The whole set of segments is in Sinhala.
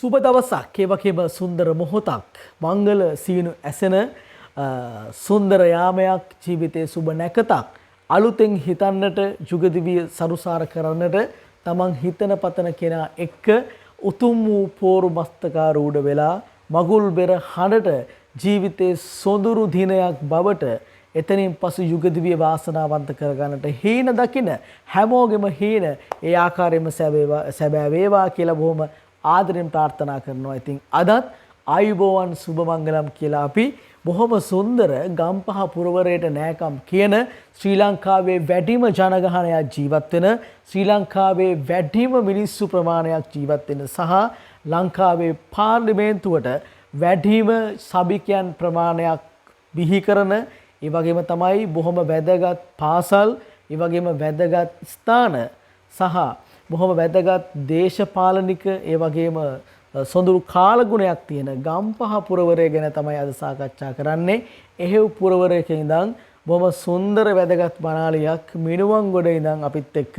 සුබ දවසක් ඒ වගේම සුන්දර මොහොතක් මංගල සීනු ඇසෙන සුන්දර යාමයක් ජීවිතයේ සුබ නැකතක් අලුතෙන් හිතන්නට ජුගදිවිය සරුසාර කරන්නට තමන් හිතන පතන කෙනා එක්ක උතුම් වූ පෝරු මස්තකාරූඪ වෙලා මගුල් බෙර හඬට ජීවිතයේ සොඳුරු දිනයක් බවට එතනින් පසු යුගදිවිය වාසනාවන්ත කරගන්නට හීන දකින හැමෝගෙම හීන ඒ ආකාරයෙන්ම සැබෑ වේවා කියලා බොහොම ආදරෙන් ප්‍රාර්ථනා කරනවා. ඉතින් අදත් ආයුබෝවන් සුබ මංගලම් කියලා අපි බොහොම සුන්දර ගම්පහ පුරවරයට නෑකම් කියන ශ්‍රී ලංකාවේ වැඩිම ජනගහනයක් ජීවත් වෙන ශ්‍රී ලංකාවේ වැඩිම මිනිස්සු ප්‍රමාණයක් ජීවත් වෙන සහ ලංකාවේ පාර්ලිමේන්තුවට වැඩිම සභිකයන් ප්‍රමාණයක් බිහි කරන ඒ වගේම තමයි බොහොම වැදගත් පාසල් ඒ වගේම වැදගත් ස්ථාන සහ බොහොම වැදගත් දේශපාලනික ඒ වගේම සොඳුරු කාලගුණයක් තියෙන ගම්පහ පුරවරය ගැන තමයි අද සාකච්ඡා කරන්නේ. එහෙව් පුරවරයක ඉඳන් බොහොම සුන්දර වැදගත් මනාලියක් මිනුවන්ගොඩ ඉඳන් අපිත් එක්ක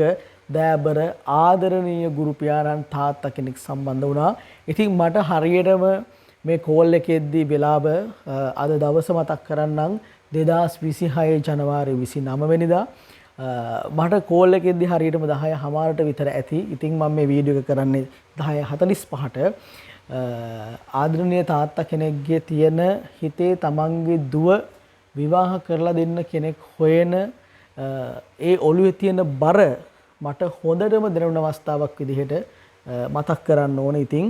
දෑබර ආදරණීය ගුරු පියාණන් තාත්තා කෙනෙක් සම්බන්ධ වුණා. ඉතින් මට හරියටම මේ කෝල් එකේදී වෙලාව අද දවස මතක් කරන්නම් 2026 ජනවාරි 29 වෙනිදා මට කෝල් එකේදී හරියටම 10:00ට විතර ඇති. ඉතින් මම මේ වීඩියෝ එක කරන්නේ 10:45ට. ආදරණීය තාත්තා කෙනෙක්ගේ තියෙන හිතේ තමන්ගේ දුව විවාහ කරලා දෙන්න කෙනෙක් හොයන ඒ ඔළුවේ තියෙන බර මට හොඳටම දැනුණ අවස්ථාවක් විදිහට මතක් කරන්න ඕනේ. ඉතින්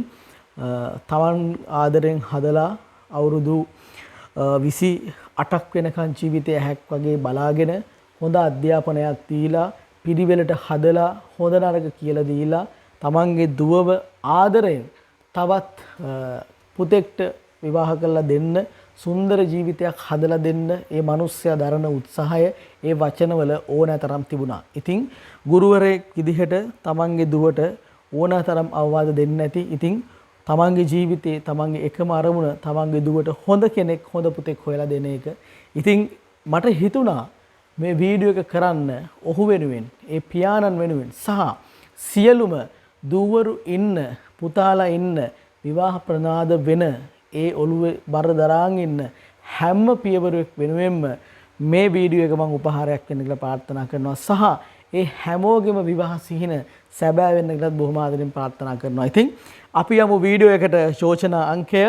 තමන් ආදරෙන් හදලා අවුරුදු 28ක් වෙනකන් ජීවිතය හැක් වගේ බලාගෙන හොඳ අධ්‍යාපනයක් දීලා පිළිවෙලට හදලා හොඳ නරක කියලා දීලා තමන්ගේ දුවව ආදරයෙන් තවත් පුතෙක්ට විවාහ කරලා දෙන්න සුන්දර ජීවිතයක් හදලා දෙන්න ඒ මිනිස්සයා දරන උත්සාහය ඒ වචනවල ඕනෑතරම් තිබුණා. ඉතින් ගුරුවරයෙක් විදිහට තමන්ගේ දුවට ඕනෑතරම් අවවාද දෙන්න ඇති. ඉතින් තමන්ගේ ජීවිතේ තමන්ගේ එකම අරමුණ තමන්ගේ දුවට හොඳ කෙනෙක් හොඳ පුතෙක් හොයලා දෙන එක. ඉතින් මට හිතුණා මේ වීඩියෝ එක කරන්න ඔහු වෙනුවෙන් ඒ පියාණන් වෙනුවෙන් සහ සියලුම දූවරු ඉන්න පුතාලා ඉන්න විවාහ ප්‍රනාද වෙන ඒ ඔළුවේ බර දරාන් ඉන්න හැම පියවරෙක් වෙනුවෙන්ම මේ වීඩියෝ එක මම උපහාරයක් වෙන්න කියලා ප්‍රාර්ථනා කරනවා සහ ඒ හැමෝගෙම විවාහ සිහින සැබෑ වෙන්න කියලාත් බොහොම ආදරෙන් ප්‍රාර්ථනා කරනවා. ඉතින් අපි යමු වීඩියෝ එකට. යෝජනා අංකය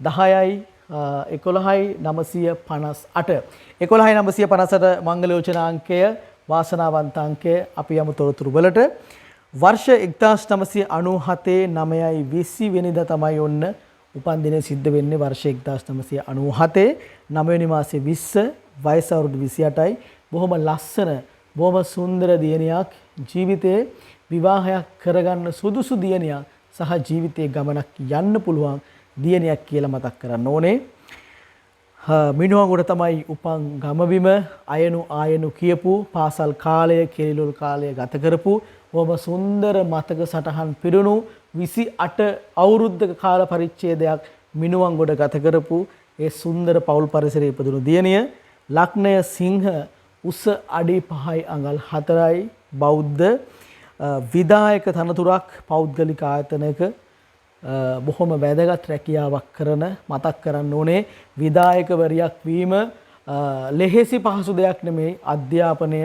10යි 11යි 958 11යි 958 මංගල යෝජනා අංකය වාසනාවන්ත අංකය. අපි යමු තොරතුරු වලට. වර්ෂ 1997 9යි 20 වෙනිදා තමයි ඔන්න උපන්දිනය සිද්ධ වෙන්නේ. වර්ෂ 1997 9 වෙනි මාසේ 20 වයස අවුරුදු 28යි. බොහොම ලස්සන බොහොම සුන්දර දියණියක් ජීවිතේ විවාහයක් කරගන්න සුදුසු දියණියක් සහ ජීවිතේ ගමනක් යන්න පුළුවන් දියණියක් කියලා මතක් කරන්න ඕනේ. මිනුවන්ගොඩ තමයි උපන් ගමබිම අයනු ආයනු කියපු පාසල් කාලය කෙලිලොල් කාලය ගත කරපු බොහොම සුන්දර මතක සටහන් පිරුණු 28 අවුරුද්දක කාල පරිච්ඡේදයක් මිනුවන්ගොඩ ගත කරපු ඒ සුන්දර පෞල් පරිසරයේ ඉපදුණු දියණිය. ලග්නය සිංහ උස අඩි 5යි අඟල් 4යි බෞද්ධ විදායක තනතුරක් පෞද්ගලික ආයතනයක බොහොම වැදගත් රැකියාවක් කරන මතක් කරන්න ඕනේ. විදායකවරියක් වීම ලෙහෙසි පහසු දෙයක් නෙමෙයි. අධ්‍යාපනය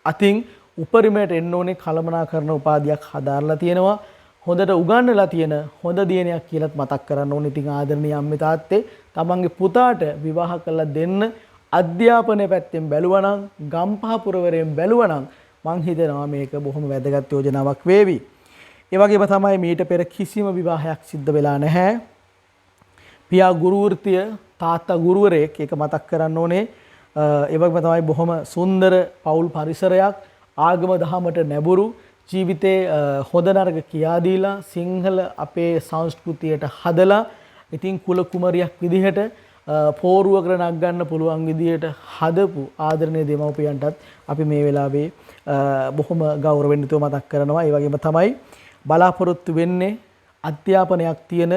අතින් උපරිමයට එන්න ඕනේ කළමනාකරන උපාධියක් හදාarලා තියෙනවා. හොඳට උගන්වලා තියෙන හොඳ දියණියක් කියලාත් මතක් කරන්න ඕනේ. ඉතින් ආදරණීය අම්මේ තාත්තේ තමන්ගේ පුතාට විවාහ කරලා දෙන්න අධ්‍යාපනය පැත්තෙන් බැලුවා නම් ගම්පහ පුරවරයෙන් බැලුවා නම් මං හිතනවා මේක බොහොම වැදගත් යෝජනාවක් වේවි. ඒ වගේම තමයි මීට පෙර කිසිම විවාහයක් සිද්ධ වෙලා නැහැ. පියා ගුරු වෘත්තිය තාත්තා ගුරුවරයෙක් ඒක මතක් කරන්න ඕනේ. ඒ වගේම තමයි බොහොම සුන්දර පෞල් පරිසරයක් ආගම දහමට නැඹුරු ජීවිතේ හොඳ නරක කියා දීලා සිංහල අපේ සංස්කෘතියට හදලා ඉතින් කුල කුමරියක් විදිහට පෝරුවකට නගන්න පුළුවන් විදිහට හදපු ආදරණීය දෙමව්පියන්ටත් අපි මේ වෙලාවේ බොහොම ගෞරවයෙන් යුතුව මතක් කරනවා. ඒ වගේම තමයි බලාපොරොත්තු වෙන්නේ අධ්‍යාපනයක් තියෙන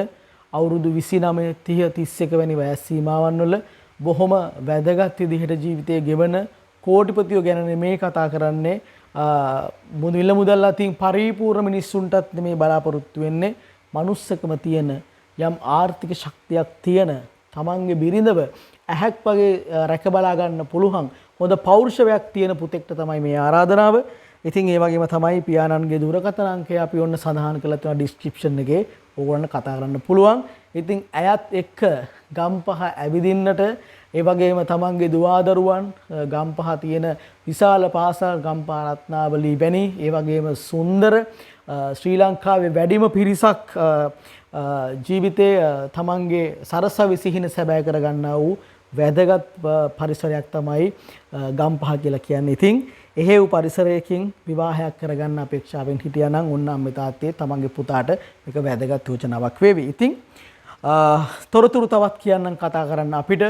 අවුරුදු 29 30 31 වැනි වයස් සීමාවන් වල බොහොම වැදගත් විදිහට ජීවිතය ගෙවන කෝටිපතියෝ ගැන මේ කතා කරන්නේ. මුදල් මුදල් අතින් පරිපූර්ණ මිනිස්සුන්ටත් මේ බලාපොරොත්තු වෙන්නේ manussකම තියෙන යම් ආර්ථික ශක්තියක් තියෙන තමන්ගේ බිරිඳව ඇහැක් වගේ රැක බලා ගන්න පුළුවන් හොඳ පෞරුෂයක් තියෙන පුතෙක්ට තමයි මේ ආරාධනාව. ඉතින් ඒ වගේම තමයි පියාණන්ගේ දුරකථන අංකය අපි ඔන්න සඳහන් කරලා තියෙනවා ඩිස්ක්‍රිප්ෂන් එකේ. ඕගොල්ලන්ට කතා කරන්න පුළුවන්. ඉතින් ඇයත් එක්ක ගම්පහ ඇවිදින්නට ඒ වගේම තමන්ගේ දුවදරුවන් ගම්පහ තියෙන විශාල පාසල් ගම්පහ රත්නාවලී වැනි ඒ වගේම සුන්දර ශ්‍රී ලංකාවේ වැඩිම පිරිසක් ජීවිතයේ තමන්ගේ සරසවි සිහින සැබෑ කරගන්නා වූ වැදගත් පරිසරයක් තමයි ගම්පහ කියලා කියන්නේ. ඉතින් එහෙව් පරිසරයකින් විවාහයක් කරගන්න අපේක්ෂාවෙන් හිටියා නම් ඔන්න අම්මේ තාත්තේ තමන්ගේ පුතාට මේක වැදගත් යෝජනාවක් වේවි. ඉතින් තොරතුරු තවත් කියන්නම් කතා කරන්න අපිට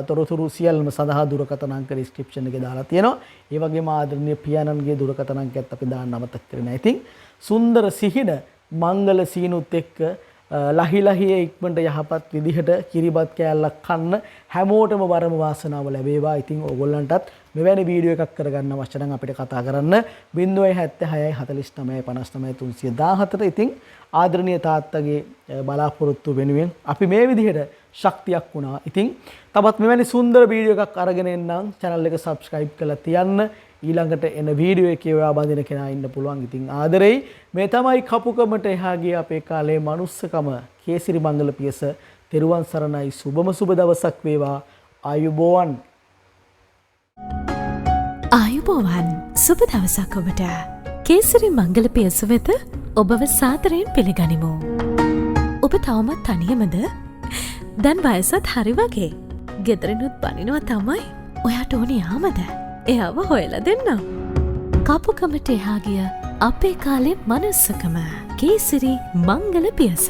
තොරතුරු සියල්ලම සඳහා දුරකථන අංක ඩිස්ක්‍රිප්ෂන් එකේ දාලා තියෙනවා. ඒ වගේම ආදරණීය පියාණන්ගේ දුරකථන අංකයත් අපි දාන්න අමතක කරේ නැහැ. ඉතින් සුන්දර සිහින මංගල සීනුත් එක්ක ලහි ලහියේ ඉක්මනට යහපත් විදිහට කිරිබත් කෑල්ලක් කන්න හැමෝටම වරම වාසනාව ලැබේවා. ඉතින් ඕගොල්ලන්ටත් මෙවැනි වීඩියෝ එකක් කරගන්න අවශ්‍ය නම් අපිට කතා කරන්න 076 49 59 314. ඉතින් ආදරණීය තාත්තගේ බලාපොරොත්තු වෙනුවෙන් අපි මේ විදිහට ශක්තියක් වුණා. ඉතින් තවත් මෙවැනි සුන්දර වීඩියෝ එකක් අරගෙන එන්නම්. channel එක subscribe කරලා තියන්න. ඊළඟට එන වීඩියෝ එකේ ඔයා බඳින කෙනා ඉන්න පුළුවන්. ඉතින් ආදරෙයි මේ තමයි කපුකමට එහා ගිය අපේ කාලේ මනුස්සකම කේසිරි මංගල පියස. තෙරුවන් සරණයි. සුබම සුබ දවසක් වේවා. ආයුබෝවන්. ආයුබෝවන්. සුබ දවසක් ඔබට. කේසිරි මංගල පියස වෙත ඔබව සාදරයෙන් පිළිගනිමු. ඔබ තවමත් තනියමද? දැන් වයසත් හරි වගේ. ගෙදරිනුත් බනිනවා තමයි. ඔයාට ඕනි යාමද? එයාව හොයලා දෙන්නම්. කපුකමට එහා ගිය අපේ කාලේ මනුස්සකම කේසිරි මංගල පියස.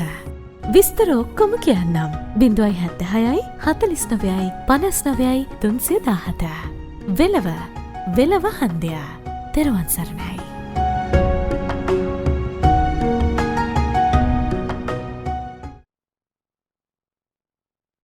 විස්තර ඔක්කොම කියන්නම්. 076 49 59 317. වෙලව හන්දියා. තෙරුවන් සරණයි.